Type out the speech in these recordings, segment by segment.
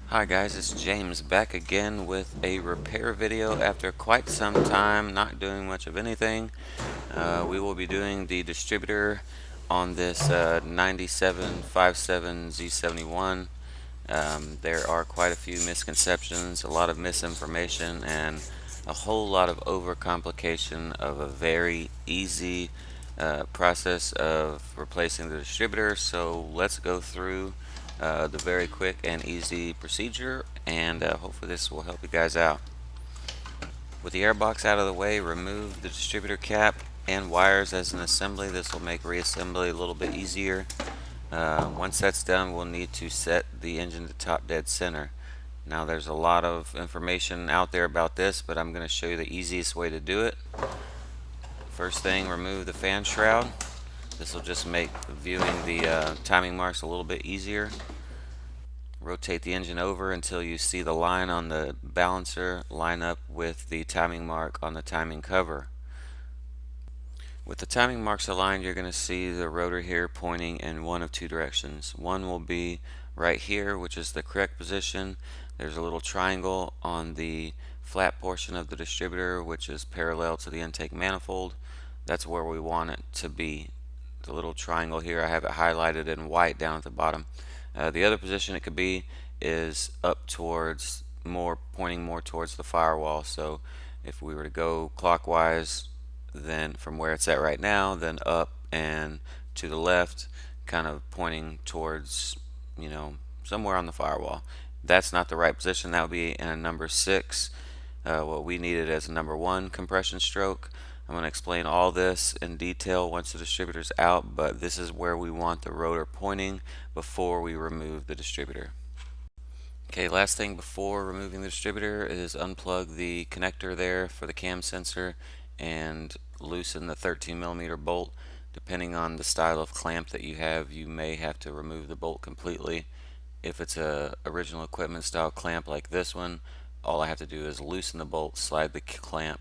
Hi guys, it's James back again with a repair video after quite some time not doing much of anything. We will be doing the distributor on this 9757 Z71. There are quite a few misconceptions, a lot of misinformation, and a whole lot of overcomplication of a very easy process of replacing the distributor. So let's go through the very quick and easy procedure, and hopefully this will help you guys out. With the airbox out of the way, remove the distributor cap and wires as an assembly. This will make reassembly a little bit easier. Once that's done, we'll need to set the engine to top dead center. Now there's a lot of information out there about this, but I'm going to show you the easiest way to do it. First thing, remove the fan shroud. This will just make viewing the timing marks a little bit easier. Rotate the engine over until you see the line on the balancer line up with the timing mark on the timing cover. With the timing marks aligned, you're going to see the rotor here pointing in one of two directions. One will be right here, which is the correct position. There's a little triangle on the flat portion of the distributor, which is parallel to the intake manifold. That's where we want it to be. The little triangle here, I have it highlighted in white down at the bottom. The other position it could be is up towards pointing more towards the firewall. So if we were to go clockwise, then from where it's at right now, then up and to the left, kind of pointing towards, somewhere on the firewall. That's not the right position. That would be in a number 6. What we needed as a number 1 compression stroke. I'm going to explain all this in detail once the distributor's out, but this is where we want the rotor pointing before we remove the distributor. Okay, last thing before removing the distributor is unplug the connector there for the cam sensor and loosen the 13mm bolt. Depending on the style of clamp that you have, you may have to remove the bolt completely. If it's a original equipment style clamp like this one, all I have to do is loosen the bolt, slide the clamp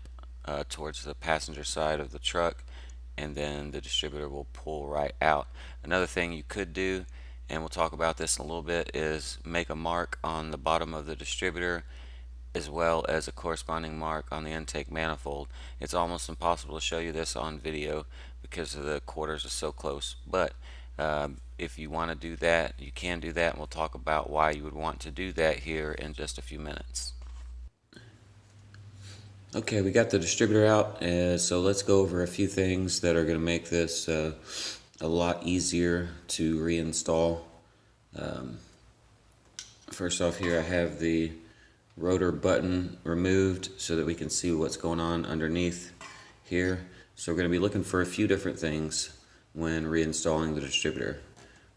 towards the passenger side of the truck, and then the distributor will pull right out. Another thing you could do, and we'll talk about this in a little bit, is make a mark on the bottom of the distributor as well as a corresponding mark on the intake manifold. It's almost impossible to show you this on video because the quarters are so close, but if you want to do that, you can do that, and we'll talk about why you would want to do that here in just a few minutes. Okay, we got the distributor out, so let's go over a few things that are going to make this a lot easier to reinstall. First off here, I have the rotor button removed so that we can see what's going on underneath here. So we're going to be looking for a few different things when reinstalling the distributor.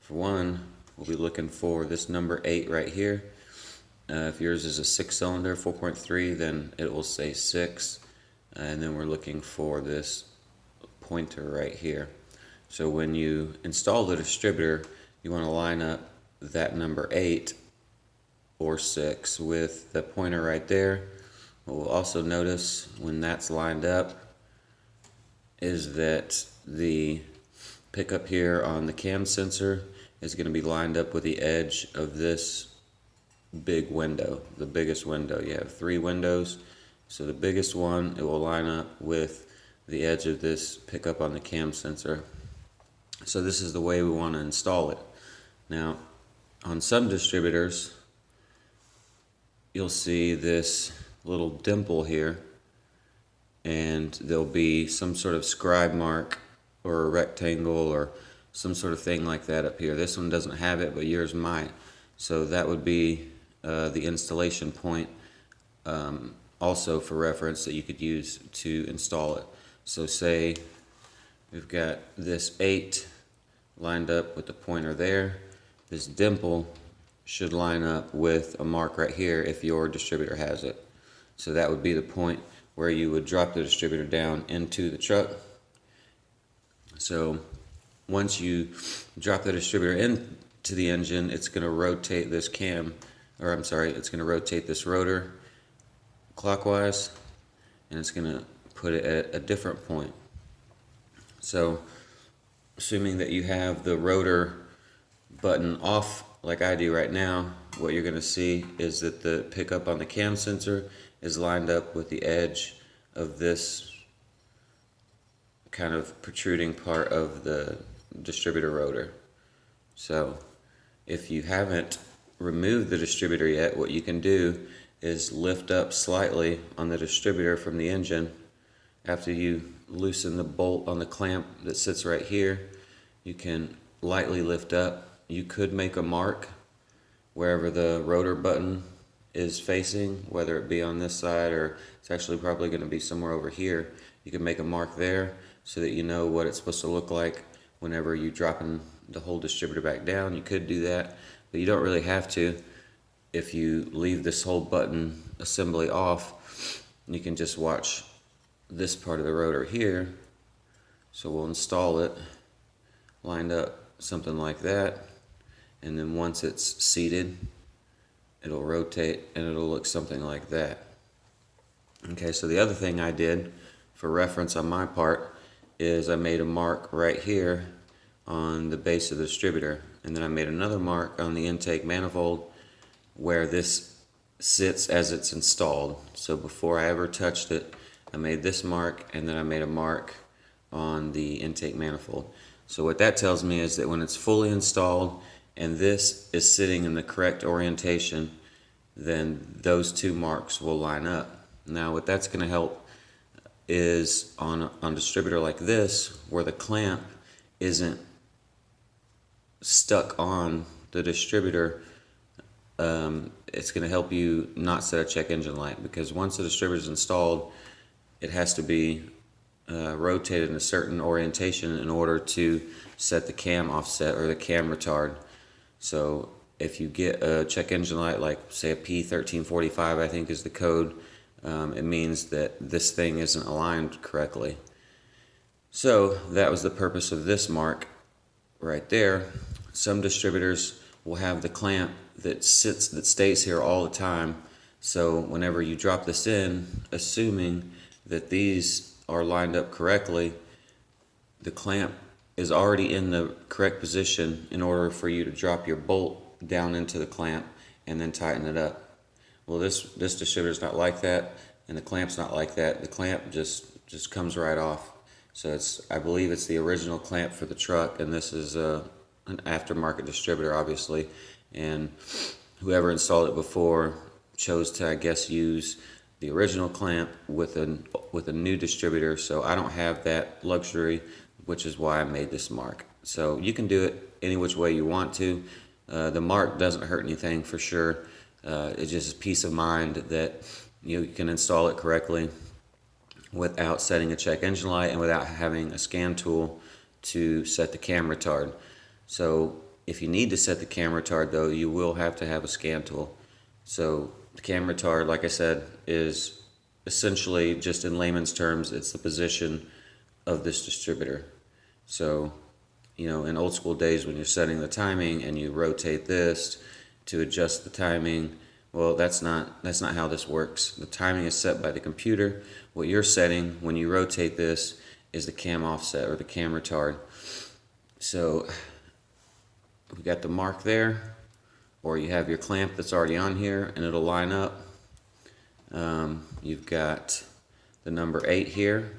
For one, we'll be looking for this number 8 right here. If yours is a 6-cylinder 4.3, then it will say 6, and then we're looking for this pointer right here. So when you install the distributor, you want to line up that number 8 or 6 with the pointer right there. What we'll also notice when that's lined up is that the pickup here on the cam sensor is going to be lined up with the edge of this big window, the biggest window. You have 3 windows, so the biggest one, it will line up with the edge of this pickup on the cam sensor. So this is the way we want to install it. Now, on some distributors, you'll see this little dimple here, and there'll be some sort of scribe mark or a rectangle or some sort of thing like that up here. This one doesn't have it, but yours might. So that would be the installation point, also for reference, that you could use to install it. So say we've got this 8 lined up with the pointer there. This dimple should line up with a mark right here if your distributor has it. So that would be the point where you would drop the distributor down into the truck. So once you drop the distributor into the engine, it's going to rotate this it's going to rotate this rotor clockwise, and it's going to put it at a different point. So assuming that you have the rotor button off like I do right now, what you're going to see is that the pickup on the cam sensor is lined up with the edge of this kind of protruding part of the distributor rotor. So if you haven't removed the distributor yet, what you can do is lift up slightly on the distributor from the engine. After you loosen the bolt on the clamp that sits right here, you can lightly lift up. You could make a mark wherever the rotor button is facing, whether it be on this side or it's actually probably going to be somewhere over here. You can make a mark there so that you know what it's supposed to look like whenever you're dropping the whole distributor back down. You could do that, but you don't really have to. If you leave this whole button assembly off, you can just watch this part of the rotor here. So we'll install it lined up something like that, and then once it's seated, it'll rotate and it'll look something like that. Okay, so the other thing I did for reference on my part is I made a mark right here on the base of the distributor, and then I made another mark on the intake manifold where this sits as it's installed. So before I ever touched it, I made this mark, and then I made a mark on the intake manifold. So what that tells me is that when it's fully installed and this is sitting in the correct orientation, then those two marks will line up. Now what that's going to help is on a distributor like this, where the clamp isn't stuck on the distributor, it's going to help you not set a check engine light, because once the distributor is installed, it has to be rotated in a certain orientation in order to set the cam offset or the cam retard. So if you get a check engine light, like say a P1345, I think is the code, it means that this thing isn't aligned correctly. So that was the purpose of this mark right there. Some distributors will have the clamp that stays here all the time. So whenever you drop this in, assuming that these are lined up correctly, the clamp is already in the correct position in order for you to drop your bolt down into the clamp and then tighten it up. Well, this distributor's not like that, and the clamp's not like that. The clamp just comes right off. So I believe it's the original clamp for the truck, and this is an aftermarket distributor, obviously, and whoever installed it before chose to, I guess, use the original clamp with a new distributor. So I don't have that luxury, which is why I made this mark. So you can do it any which way you want to. The mark doesn't hurt anything for sure. It's just peace of mind that you can install it correctly without setting a check engine light and without having a scan tool to set the cam retard. So if you need to set the cam retard, though, you will have to have a scan tool. So the cam retard, like I said, is essentially, just in layman's terms, it's the position of this distributor. So, in old school days when you're setting the timing and you rotate this to adjust the timing, well, that's not how this works. The timing is set by the computer. What you're setting when you rotate this is the cam offset or the cam retard. So we got the mark there, or you have your clamp that's already on here and it'll line up. You've got the number 8 here.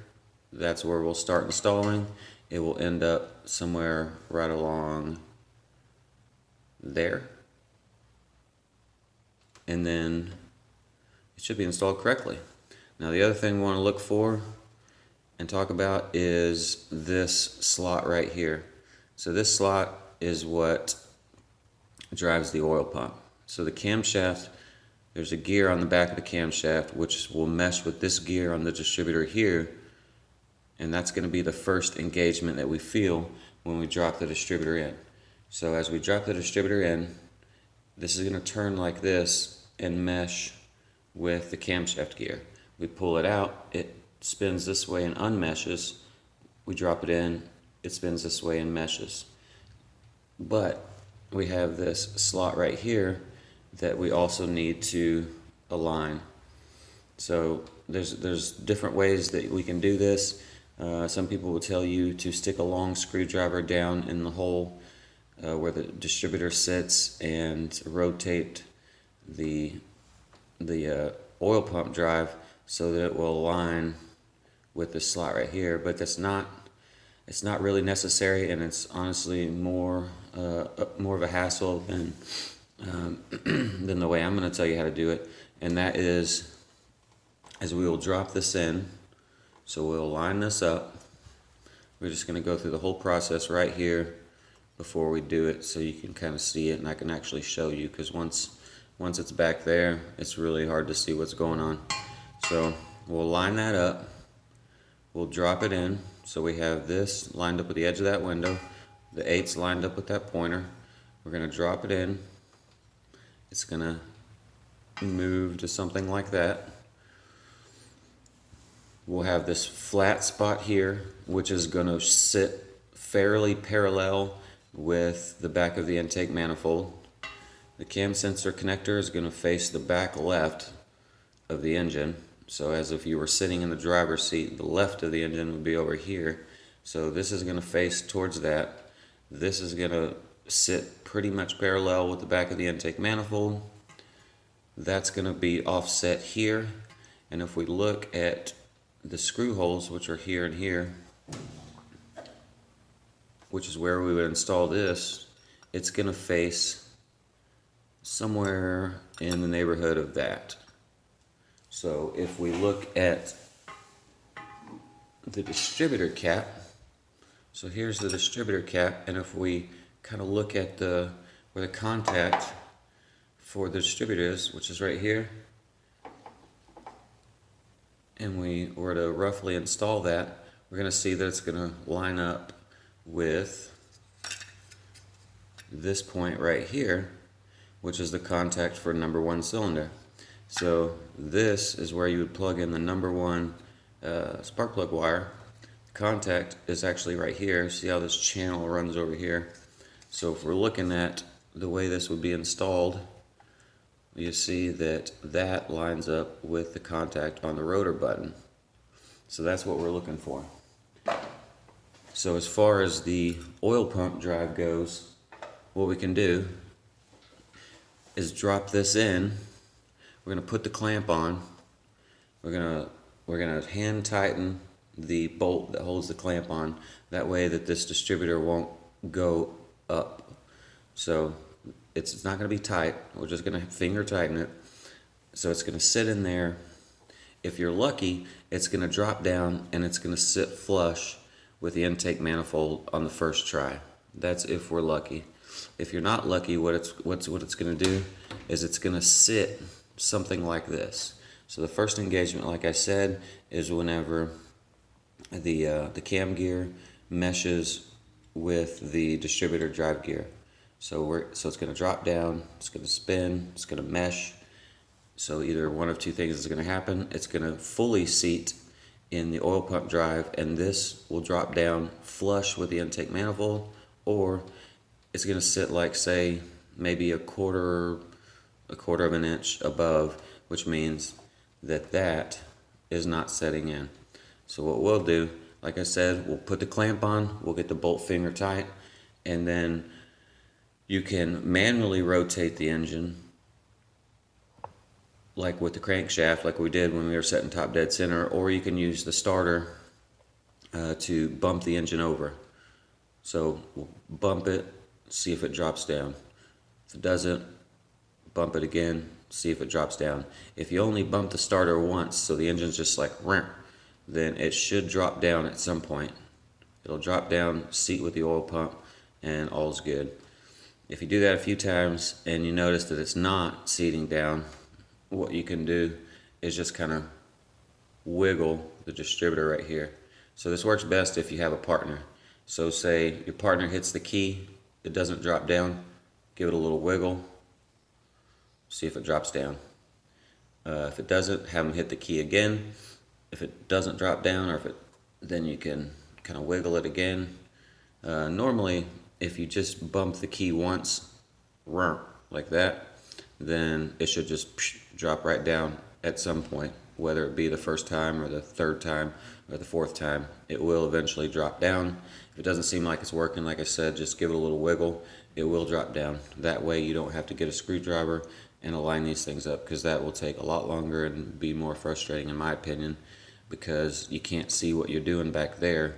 That's where we'll start installing. It will end up somewhere right along there. And then it should be installed correctly. Now the other thing we want to look for and talk about is this slot right here. So this slot is what drives the oil pump. So the camshaft, there's a gear on the back of the camshaft which will mesh with this gear on the distributor here, and that's going to be the first engagement that we feel when we drop the distributor in. So as we drop the distributor in, this is going to turn like this and mesh with the camshaft gear. We pull it out, it spins this way and unmeshes. We drop it in, it spins this way and meshes. But we have this slot right here that we also need to align. So there's different ways that we can do this. Some people will tell you to stick a long screwdriver down in the hole where the distributor sits and rotate the oil pump drive so that it will align with the slot right here. But it's not really necessary, and it's honestly more of a hassle than than the way I'm going to tell you how to do it. And that is, as we will drop this in, so we'll line this up. We're just going to go through the whole process right here before we do it, so you can kind of see it, and I can actually show you, because once it's back there, it's really hard to see what's going on. So we'll line that up, we'll drop it in, so we have this lined up with the edge of that window, the 8's lined up with that pointer. We're going to drop it in. It's going to move to something like that. We'll have this flat spot here, which is going to sit fairly parallel with the back of the intake manifold. The cam sensor connector is going to face the back left of the engine. So as if you were sitting in the driver's seat, the left of the engine would be over here. So this is going to face towards that. This is going to sit pretty much parallel with the back of the intake manifold. That's going to be offset here. And if we look at the screw holes, which are here and here, which is where we would install this, it's going to face somewhere in the neighborhood of that. So if we look at the distributor cap, so here's the distributor cap, and if we kind of look at where the contact for the distributor is, which is right here, and we were to roughly install that, we're going to see that it's going to line up with this point right here, which is the contact for number 1 cylinder. So this is where you would plug in the number 1 spark plug wire. The contact is actually right here. See how this channel runs over here? So if we're looking at the way this would be installed, you see that that lines up with the contact on the rotor button. So that's what we're looking for. So as far as the oil pump drive goes, what we can do is drop this in. We're going to put the clamp on. We're going to hand tighten the bolt that holds the clamp on. That way that this distributor won't go up. So it's not going to be tight. We're just going to finger tighten it. So it's going to sit in there. If you're lucky, it's going to drop down and it's going to sit flush with the intake manifold on the first try. That's if we're lucky. If you're not lucky, what it's going to do is it's going to sit something like this. So the first engagement, like I said, is whenever the cam gear meshes with the distributor drive gear. So it's going to drop down, it's going to spin, it's going to mesh. So either one of two things is going to happen. It's going to fully seat in the oil pump drive, and this will drop down flush with the intake manifold, or it's going to sit like, say, maybe a quarter of an inch above, which means that is not setting in. So what we'll do, like I said, we'll put the clamp on, we'll get the bolt finger tight, and then you can manually rotate the engine like with the crankshaft, like we did when we were setting top dead center, or you can use the starter to bump the engine over. So we'll bump it, see if it drops down. If it doesn't, bump it again, see if it drops down. If you only bump the starter once, so the engine's just like, then it should drop down at some point. It'll drop down, seat with the oil pump, and all's good. If you do that a few times and you notice that it's not seating down, what you can do is just kind of wiggle the distributor right here. So this works best if you have a partner. So say your partner hits the key, it doesn't drop down, give it a little wiggle, see if it drops down. If it doesn't, have them hit the key again. If it doesn't drop down, then you can kind of wiggle it again. Normally, if you just bump the key once, like that, then it should just drop right down at some point, whether it be the first time or the third time or the fourth time. It will eventually drop down. If it doesn't seem like it's working, like I said, just give it a little wiggle. It will drop down. That way you don't have to get a screwdriver and align these things up, because that will take a lot longer and be more frustrating in my opinion, because you can't see what you're doing back there.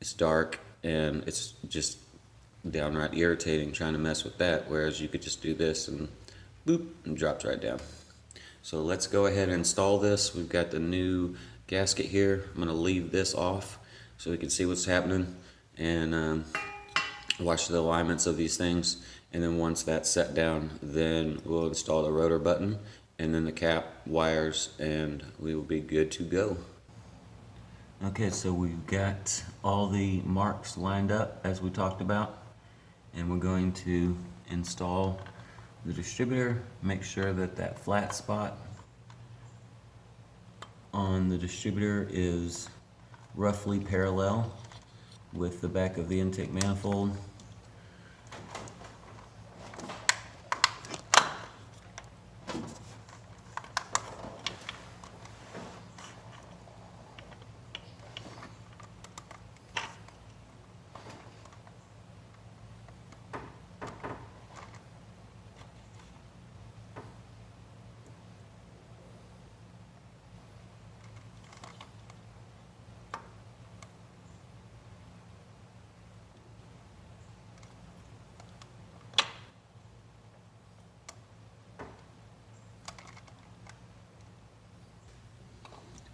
It's dark and it's just downright irritating trying to mess with that, whereas you could just do this and boop, and it drops right down. So let's go ahead and install this. We've got the new gasket here. I'm going to leave this off so we can see what's happening and watch the alignments of these things. And then once that's set down, then we'll install the rotor button and then the cap wires, and we will be good to go. Okay, so we've got all the marks lined up as we talked about, and we're going to install the distributor. Make sure that that flat spot on the distributor is roughly parallel with the back of the intake manifold.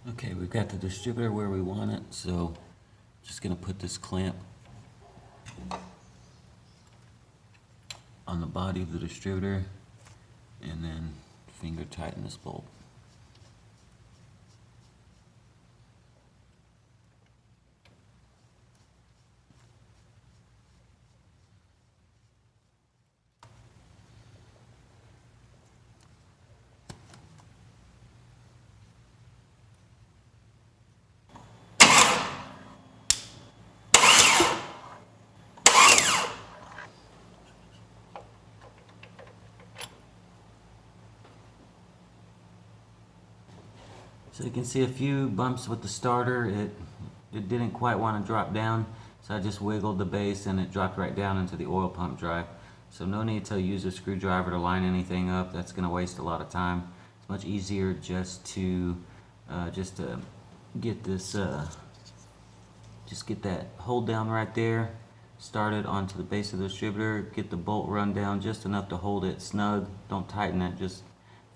Okay, we've got the distributor where we want it, so just going to put this clamp on the body of the distributor and then finger tighten this bolt. So you can see a few bumps with the starter. It didn't quite want to drop down, so I just wiggled the base and it dropped right down into the oil pump drive. So no need to use a screwdriver to line anything up. That's going to waste a lot of time. It's much easier just to get this, just get that hold down right there, start it onto the base of the distributor, get the bolt run down just enough to hold it snug. Don't tighten it, just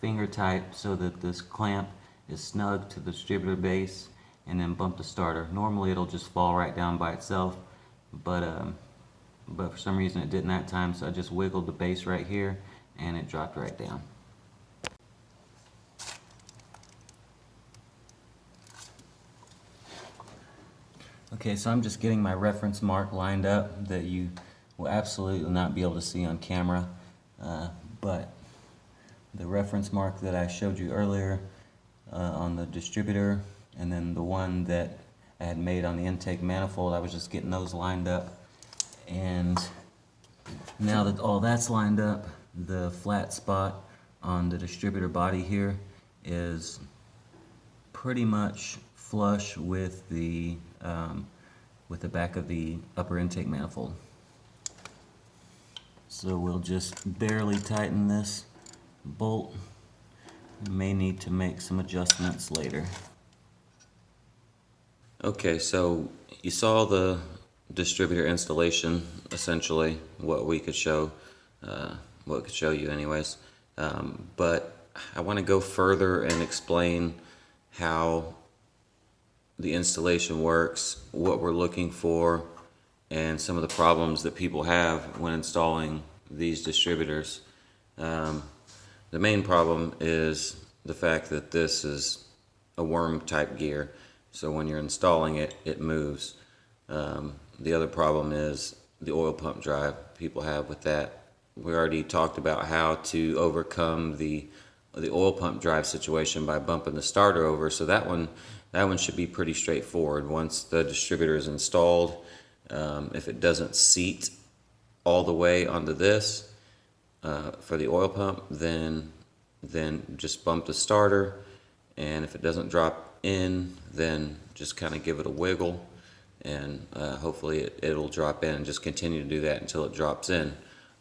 finger tight so that this clamp is snug to the distributor base, and then bump the starter. Normally it'll just fall right down by itself, but for some reason it didn't that time, so I just wiggled the base right here and it dropped right down. Okay, so I'm just getting my reference mark lined up that you will absolutely not be able to see on camera, but the reference mark that I showed you earlier on the distributor, and then the one that I had made on the intake manifold, I was just getting those lined up. And now that all that's lined up, the flat spot on the distributor body here is pretty much flush with the back of the upper intake manifold. So we'll just barely tighten this bolt. We may need to make some adjustments later. Okay, so you saw the distributor installation, essentially what we could show you anyways. But I want to go further and explain how the installation works, what we're looking for, and some of the problems that people have when installing these distributors. The main problem is the fact that this is a worm type gear, so when you're installing it, it moves. The other problem is the oil pump drive people have with that. We already talked about how to overcome the oil pump drive situation by bumping the starter over, so that one should be pretty straightforward. Once the distributor is installed, if it doesn't seat all the way onto this for the oil pump, then just bump the starter and if it doesn't drop in, then just kind of give it a wiggle, and hopefully it'll drop in, and just continue to do that until it drops in.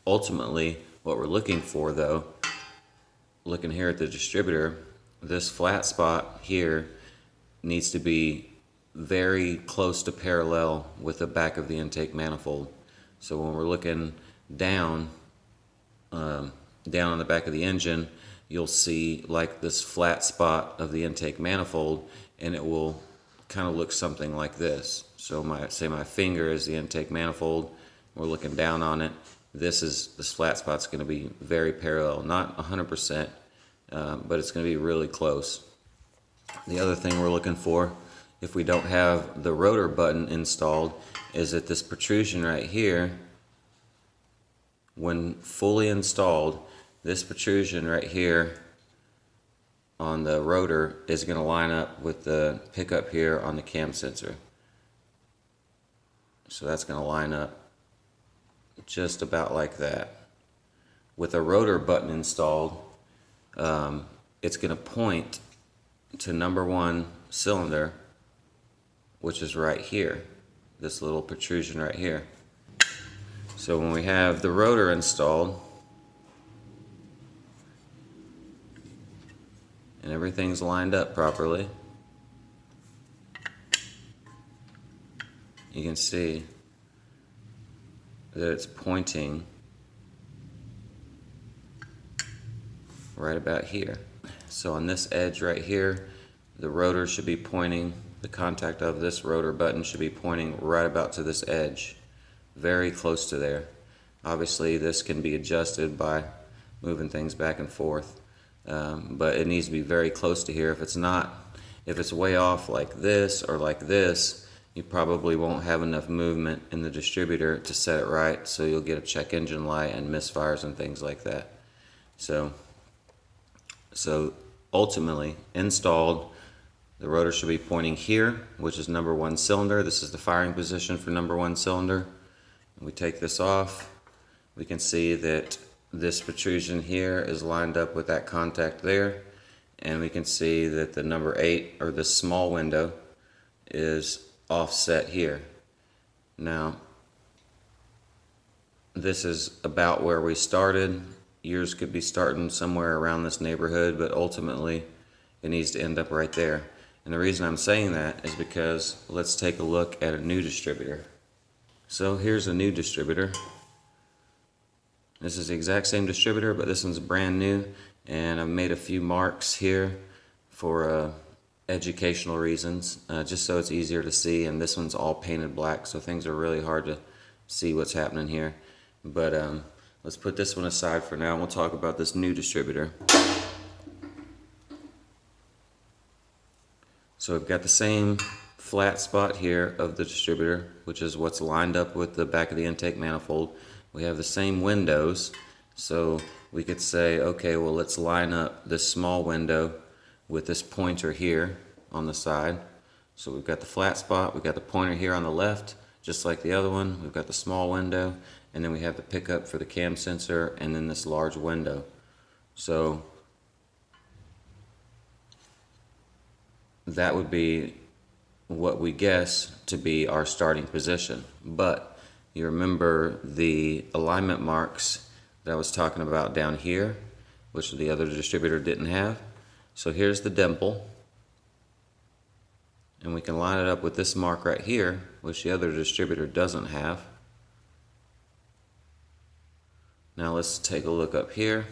Ultimately, what we're looking for though, looking here at the distributor, this flat spot here needs to be very close to parallel with the back of the intake manifold. So when we're looking down on the back of the engine, you'll see like this flat spot of the intake manifold, and it will kind of look something like this. So my finger is the intake manifold, we're looking down on it. This flat spot's going to be very parallel, not 100%, but it's going to be really close. The other thing we're looking for, if we don't have the rotor button installed, is that this protrusion right here, when fully installed, this protrusion right here on the rotor is going to line up with the pickup here on the cam sensor. So that's going to line up just about like that. With a rotor button installed, it's going to point to number 1 cylinder, which is right here, this little protrusion right here. So when we have the rotor installed and everything's lined up properly, you can see that it's pointing right about here. So on this edge right here, the rotor should be pointing, the contact of this rotor button should be pointing right about to this edge, very close to there. Obviously this can be adjusted by moving things back and forth, but it needs to be very close to here. If it's way off like this or like this, you probably won't have enough movement in the distributor to set it right, so you'll get a check engine light and misfires and things like that. So ultimately, installed, the rotor should be pointing here, which is number 1 cylinder. This is the firing position for number 1 cylinder. We take this off, we can see that this protrusion here is lined up with that contact there, and we can see that the number 8, or this small window, is offset here. Now, this is about where we started. Yours could be starting somewhere around this neighborhood, but ultimately it needs to end up right there. And the reason I'm saying that is because let's take a look at a new distributor. So here's a new distributor. This is the exact same distributor, but this one's brand new, and I've made a few marks here for educational reasons, just so it's easier to see. And this one's all painted black, so things are really hard to see what's happening here. But let's put this one aside for now, and we'll talk about this new distributor. So we've got the same flat spot here of the distributor, which is what's lined up with the back of the intake manifold. We have the same windows, so we could say, okay, well, let's line up this small window with this pointer here on the side. So we've got the flat spot, we've got the pointer here on the left, just like the other one. We've got the small window, and then we have the pickup for the cam sensor, and then this large window. So that would be what we guess to be our starting position. But you remember the alignment marks that I was talking about down here, which the other distributor didn't have. So here's the dimple, and we can line it up with this mark right here, which the other distributor doesn't have. Now let's take a look up here,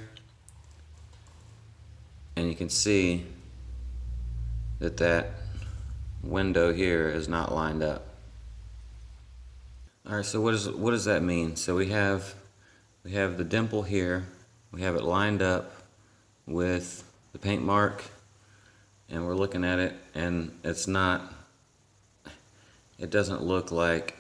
and you can see that that window here is not lined up. Alright, so what does that mean? So we have the dimple here, we have it lined up with the paint mark, and we're looking at it, and it doesn't look like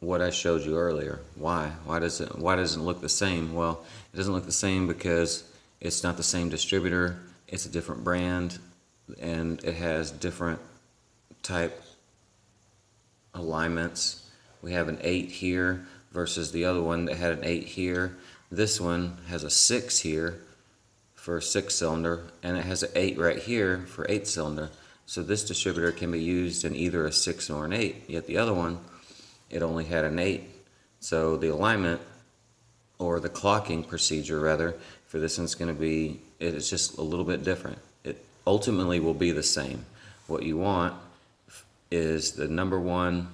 what I showed you earlier. Why? Why doesn't it look the same? Well, it doesn't look the same because it's not the same distributor, it's a different brand, and it has different type alignments. We have an 8 here versus the other one that had an 8 here. This one has a 6 here for 6-cylinder, and it has an 8 right here for 8-cylinder. So this distributor can be used in either a 6 or an 8, yet the other one, it only had an 8. So the alignment, or the clocking procedure rather, for this one's going to be, it's just a little bit different. It ultimately will be the same. What you want is the number one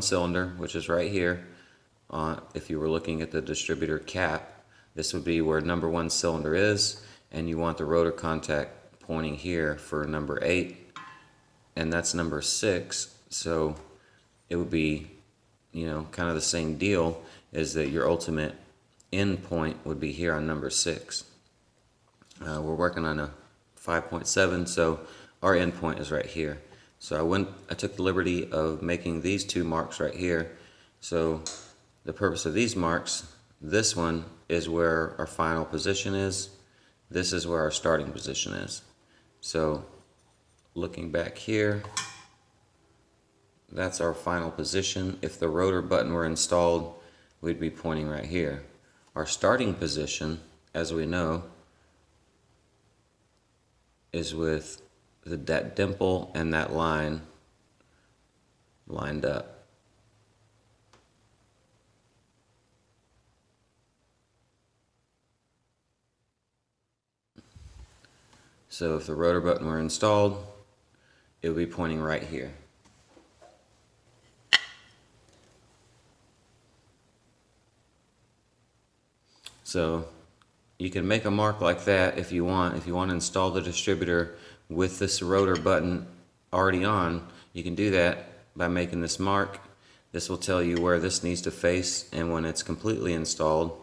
cylinder, which is right here. If you were looking at the distributor cap, this would be where number 1 cylinder is, and you want the rotor contact pointing here for number 8, and that's number 6. So it would be, kind of the same deal, is that your ultimate end point would be here on number 6. We're working on a 5.7, so our end point is right here. So I took the liberty of making these 2 marks right here. So the purpose of these marks, this one is where our final position is. This is where our starting position is. So looking back here, that's our final position. If the rotor button were installed, we'd be pointing right here. Our starting position, as we know, is with that dimple and that line lined up. So if the rotor button were installed, it would be pointing right here. So you can make a mark like that if you want. If you want to install the distributor with this rotor button already on, you can do that by making this mark. This will tell you where this needs to face, and when it's completely installed,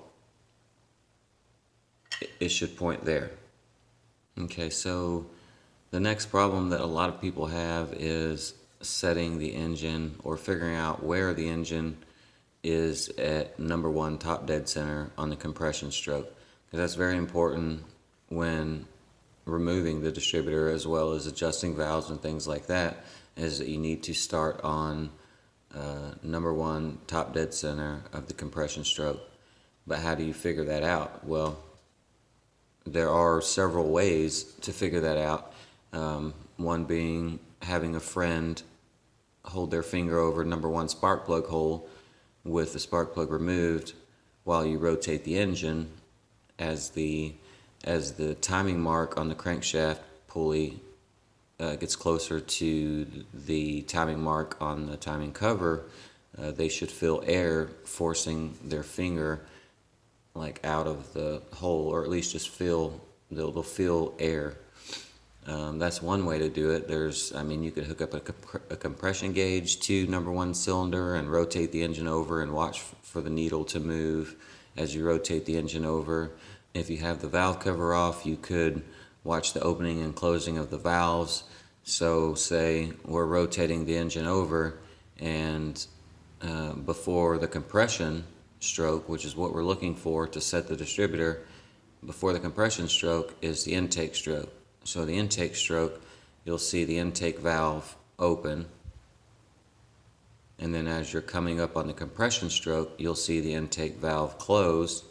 it should point there. Okay, so the next problem that a lot of people have is setting the engine, or figuring out where the engine is at number 1 top dead center on the compression stroke, because that's very important when removing the distributor, as well as adjusting valves and things like that, is that you need to start on number 1 top dead center of the compression stroke. But how do you figure that out? Well, there are several ways to figure that out. One being having a friend hold their finger over number 1 spark plug hole with the spark plug removed while you rotate the engine, as the timing mark on the crankshaft pulley gets closer to the timing mark on the timing cover. They should feel air forcing their finger like out of the hole, or at least just they'll feel air. That's one way to do it. You could hook up a compression gauge to number 1 cylinder and rotate the engine over and watch for the needle to move as you rotate the engine over. If you have the valve cover off, you could watch the opening and closing of the valves. So say we're rotating the engine over, and before the compression stroke, which is what we're looking for to set the distributor, before the compression stroke is the intake stroke. So the intake stroke, you'll see the intake valve open, and then as you're coming up on the compression stroke, you'll see the intake valve close,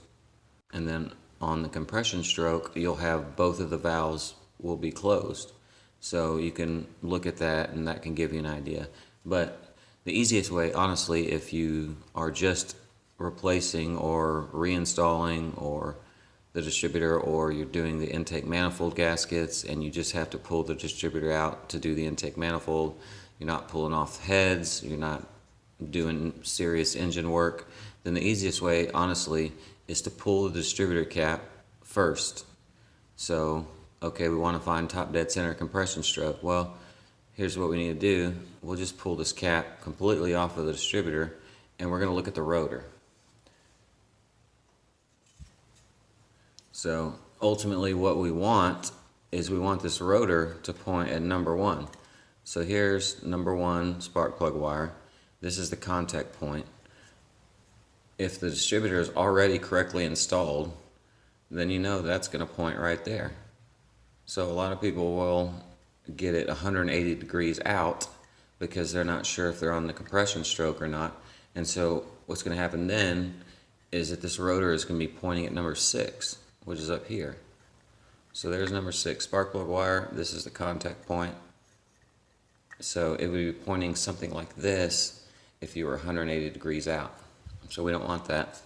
and then on the compression stroke, you'll have both of the valves will be closed. So you can look at that, and that can give you an idea. But the easiest way, honestly, if you are just replacing or reinstalling or the distributor, or you're doing the intake manifold gaskets and you just have to pull the distributor out to do the intake manifold, you're not pulling off heads, you're not doing serious engine work, then the easiest way, honestly, is to pull the distributor cap first. So, okay, we want to find top dead center compression stroke. Well, here's what we need to do. We'll just pull this cap completely off of the distributor, and we're going to look at the rotor. So ultimately what we want is we want this rotor to point at number 1. So here's number 1 spark plug wire. This is the contact point. If the distributor is already correctly installed, then you know that's going to point right there. So a lot of people will get it 180 degrees out because they're not sure if they're on the compression stroke or not. And so what's going to happen then is that this rotor is going to be pointing at number 6. which is up here. So there's number 6, spark plug wire. This is the contact point. So it would be pointing something like this if you were 180 degrees out. So we don't want that.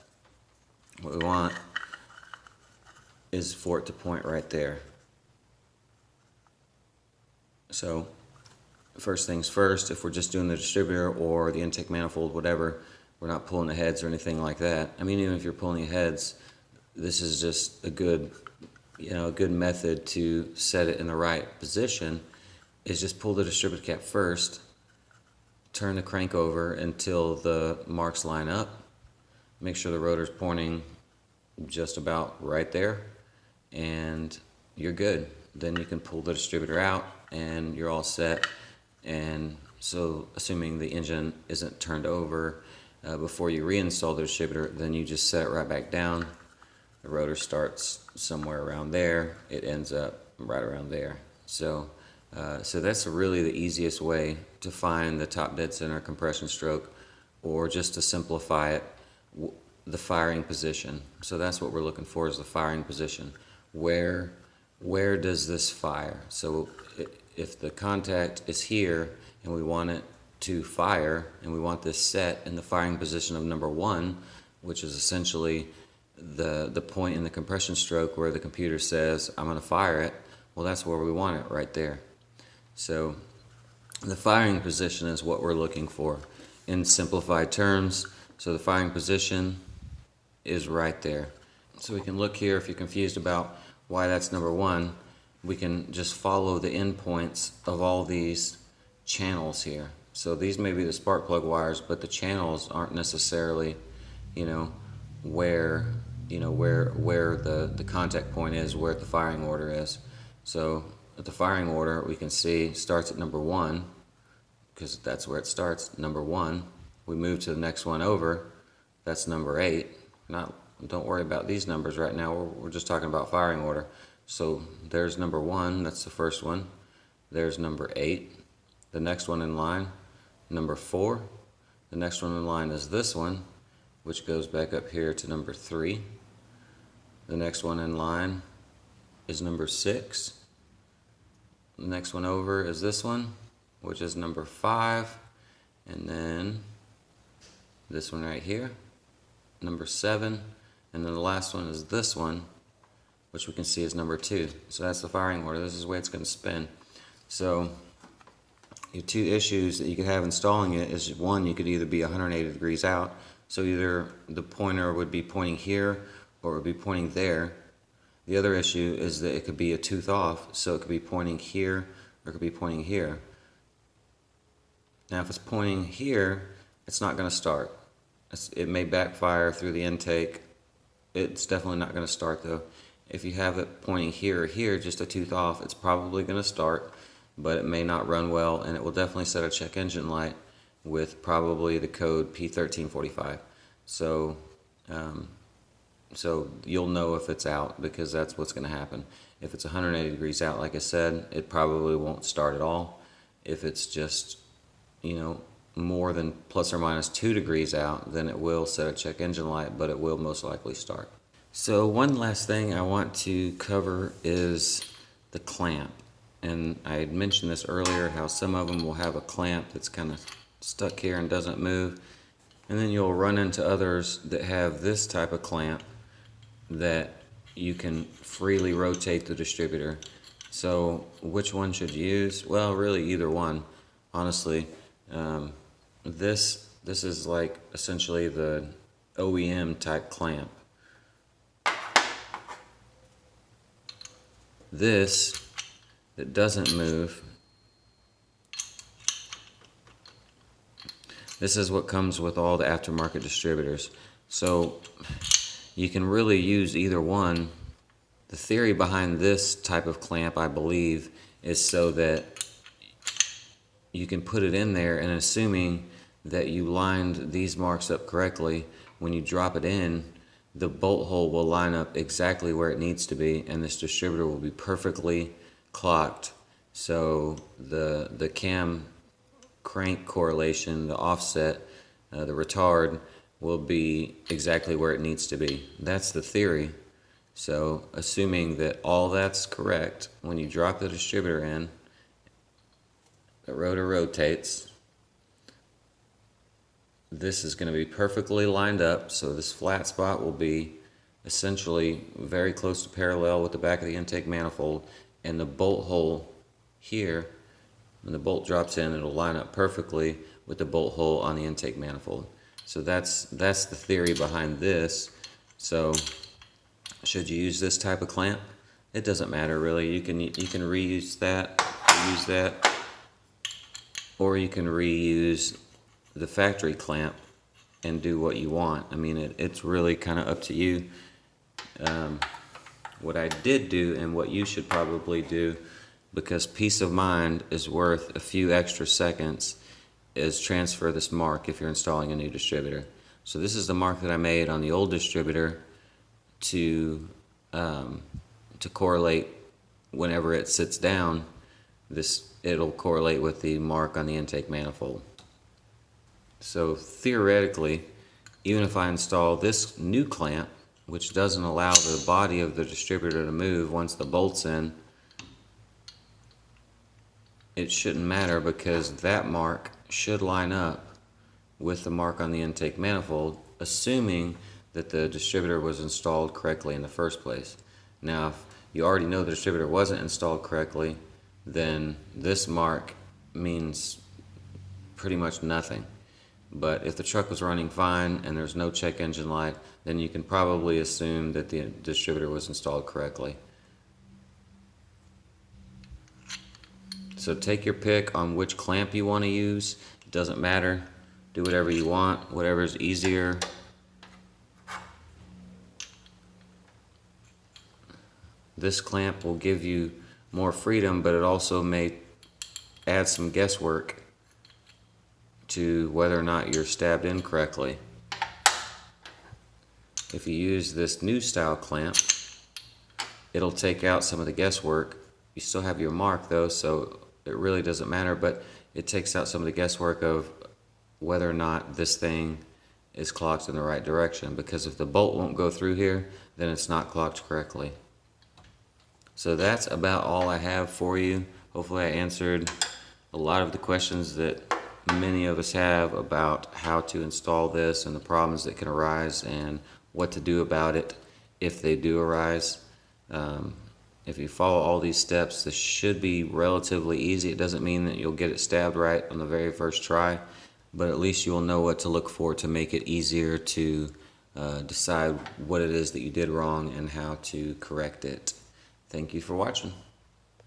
What we want is for it to point right there. So first things first, if we're just doing the distributor or the intake manifold, whatever, we're not pulling the heads or anything like that. I mean, even if you're pulling the heads, this is just a good method to set it in the right position, is just pull the distributor cap first, turn the crank over until the marks line up, make sure the rotor's pointing just about right there, and you're good. Then you can pull the distributor out and you're all set. And so assuming the engine isn't turned over before you reinstall the distributor, then you just set it right back down. The rotor starts somewhere around there, it ends up right around there. So that's really the easiest way to find the top dead center compression stroke, or just to simplify it, the firing position. So that's what we're looking for, is the firing position. Where does this fire? So if the contact is here and we want it to fire, and we want this set in the firing position of number 1, which is essentially the point in the compression stroke where the computer says I'm going to fire it, well, that's where we want it, right there. So the firing position is what we're looking for in simplified terms. So the firing position is right there. So we can look here. If you're confused about why that's number 1, we can just follow the endpoints of all these channels here. So these may be the spark plug wires, but the channels aren't necessarily, where the contact point is, where the firing order is. So at the firing order, we can see starts at number 1, because that's where it starts, number 1. We move to the next one over, that's number 8. Don't worry about these numbers right now, we're just talking about firing order. So there's number 1, that's the first one. There's number 8. The next one in line, number 4. The next one in line is this one, which goes back up here to number 3. The next one in line is number 6. The next one over is this one, which is number 5. And then this one right here, number 7. And then the last one is this one, which we can see is number 2. So that's the firing order. This is the way it's going to spin. So your two issues that you could have installing it is, one, you could either be 180 degrees out, so either the pointer would be pointing here or it would be pointing there. The other issue is that it could be a tooth off, so it could be pointing here or it could be pointing here. Now if it's pointing here, it's not going to start. It may backfire through the intake. It's definitely not going to start though. If you have it pointing here or here, just a tooth off, it's probably going to start, but it may not run well, and it will definitely set a check engine light with probably the code P1345. So you'll know if it's out, because that's what's going to happen. If it's 180 degrees out, like I said, it probably won't start at all. If it's just, more than plus or minus 2 degrees out, then it will set a check engine light, but it will most likely start. So one last thing I want to cover is the clamp. And I had mentioned this earlier, how some of them will have a clamp that's kind of stuck here and doesn't move. And then you'll run into others that have this type of clamp that you can freely rotate the distributor. So which one should you use? Well, really either one, honestly. This is like essentially the OEM type clamp. This that doesn't move, this is what comes with all the aftermarket distributors. So you can really use either one. The theory behind this type of clamp, I believe, is so that you can put it in there, and assuming that you lined these marks up correctly, when you drop it in, the bolt hole will line up exactly where it needs to be, and this distributor will be perfectly clocked. So the cam crank correlation, the offset, the retard will be exactly where it needs to be. That's the theory. So assuming that all that's correct, when you drop the distributor in, the rotor rotates. This is going to be perfectly lined up, so this flat spot will be essentially very close to parallel with the back of the intake manifold, and the bolt hole here, when the bolt drops in, it'll line up perfectly with the bolt hole on the intake manifold. So that's the theory behind this. So should you use this type of clamp? It doesn't matter really. You can reuse that, or you can reuse the factory clamp and do what you want. I mean, it's really kind of up to you. What I did do, and what you should probably do, because peace of mind is worth a few extra seconds, is transfer this mark if you're installing a new distributor. So this is the mark that I made on the old distributor to correlate whenever it sits down. It'll correlate with the mark on the intake manifold. So theoretically, even if I install this new clamp, which doesn't allow the body of the distributor to move once the bolt's in, it shouldn't matter, because that mark should line up with the mark on the intake manifold, assuming that the distributor was installed correctly in the first place. Now, if you already know the distributor wasn't installed correctly, then this mark means pretty much nothing. But if the truck was running fine and there's no check engine light, then you can probably assume that the distributor was installed correctly. So take your pick on which clamp you want to use. It doesn't matter. Do whatever you want, whatever's easier. This clamp will give you more freedom, but it also may add some guesswork to whether or not you're stabbed in correctly. If you use this new style clamp, it'll take out some of the guesswork. You still have your mark though, so it really doesn't matter, but it takes out some of the guesswork of whether or not this thing is clocked in the right direction, because if the bolt won't go through here, then it's not clocked correctly. So that's about all I have for you. Hopefully I answered a lot of the questions that many of us have about how to install this and the problems that can arise and what to do about it if they do arise. If you follow all these steps, this should be relatively easy. It doesn't mean that you'll get it stabbed right on the very first try, but at least you'll know what to look for to make it easier to decide what it is that you did wrong and how to correct it. Thank you for watching.